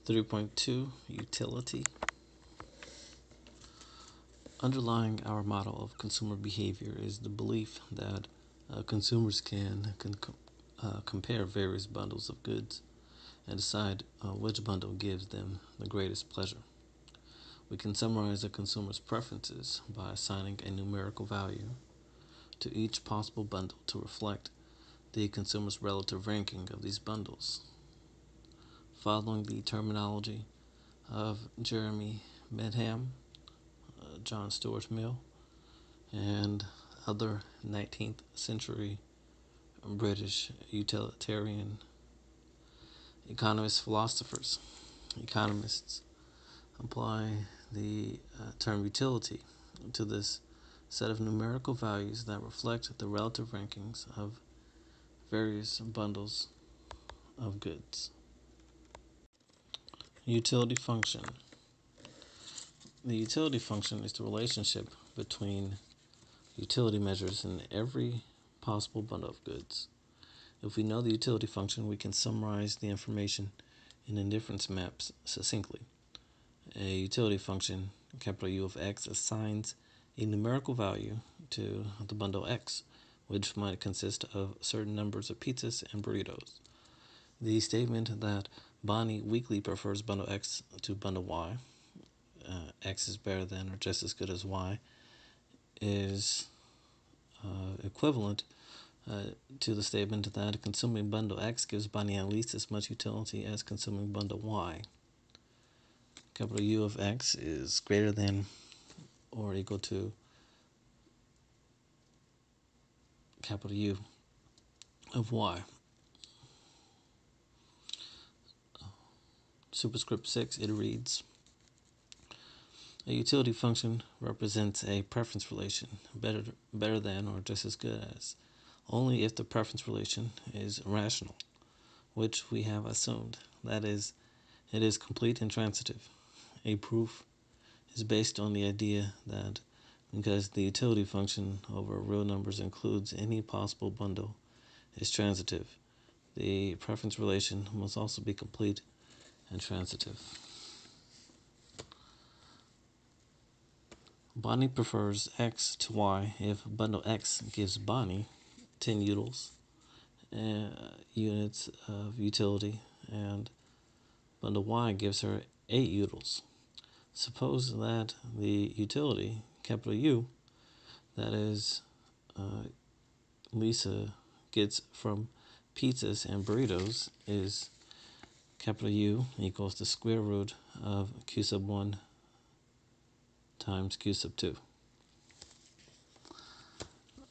3.2 Utility. Underlying our model of consumer behavior is the belief that consumers can compare various bundles of goods and decide which bundle gives them the greatest pleasure. We can summarize a consumer's preferences by assigning a numerical value to each possible bundle to reflect the consumer's relative ranking of these bundles. Following the terminology of Jeremy Bentham, John Stuart Mill, and other 19th century British utilitarian economists apply the term utility to this set of numerical values that reflect the relative rankings of various bundles of goods. Utility function. The utility function is the relationship between utility measures in every possible bundle of goods. If we know the utility function, we can summarize the information in indifference maps succinctly. A utility function, capital U of X, assigns a numerical value to the bundle X, which might consist of certain numbers of pizzas and burritos. The statement that Bonnie weakly prefers bundle X to bundle Y, X is better than or just as good as Y, is equivalent to the statement that consuming bundle X gives Bonnie at least as much utility as consuming bundle Y. Capital U of X is greater than or equal to capital U of Y. Superscript 6, it reads, a utility function represents a preference relation, better than or just as good as, only if the preference relation is rational, which we have assumed. That is, it is complete and transitive. A proof is based on the idea that because the utility function over real numbers includes any possible bundle is transitive, the preference relation must also be complete and transitive. Bonnie prefers X to Y if bundle X gives Bonnie 10 units of utility and bundle Y gives her 8 utils. Suppose that the utility, capital U, that is Lisa gets from pizzas and burritos is capital U equals the square root of Q sub 1 times Q sub 2.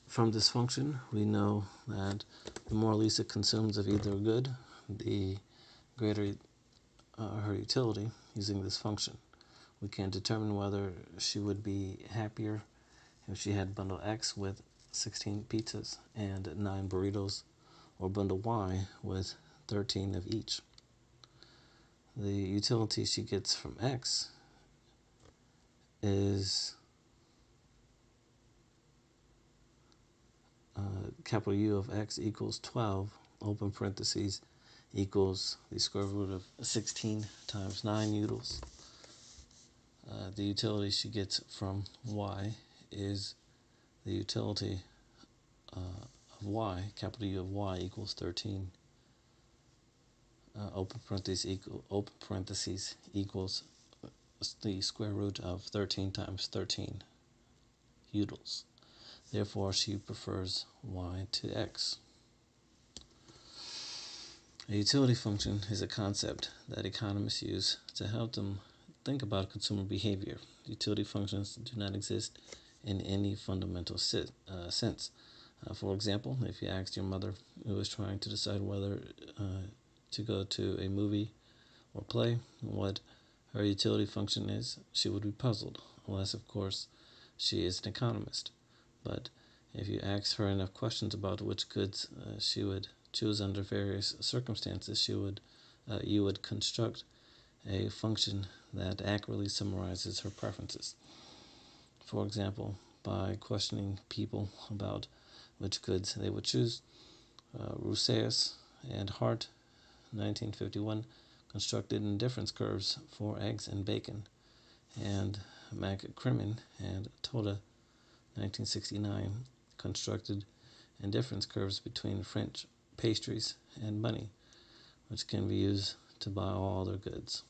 From this function, we know that the more Lisa consumes of either good, the greater her utility using this function. We can determine whether she would be happier if she had bundle X with 16 pizzas and 9 burritos, or bundle Y with 13 of each. The utility she gets from X is capital U of X equals 12, open parentheses, equals the square root of 16 times 9 utils. The utility she gets from Y is the utility of Y, capital U of Y equals 13, open parentheses, equals the square root of 13 times 13 utils. Therefore, she prefers Y to X. A utility function is a concept that economists use to help them think about consumer behavior. Utility functions do not exist in any fundamental sense. For example, if you asked your mother, who is trying to decide whether to go to a movie or play, what her utility function is, she would be puzzled, unless, of course, she is an economist. But if you ask her enough questions about which goods she would choose under various circumstances, you would construct a function that accurately summarizes her preferences. For example, by questioning people about which goods they would choose, Rousseau and Hart, 1951, constructed indifference curves for eggs and bacon, and McCrimmon and Toda, 1969, constructed indifference curves between French pastries and money, which can be used to buy all other goods.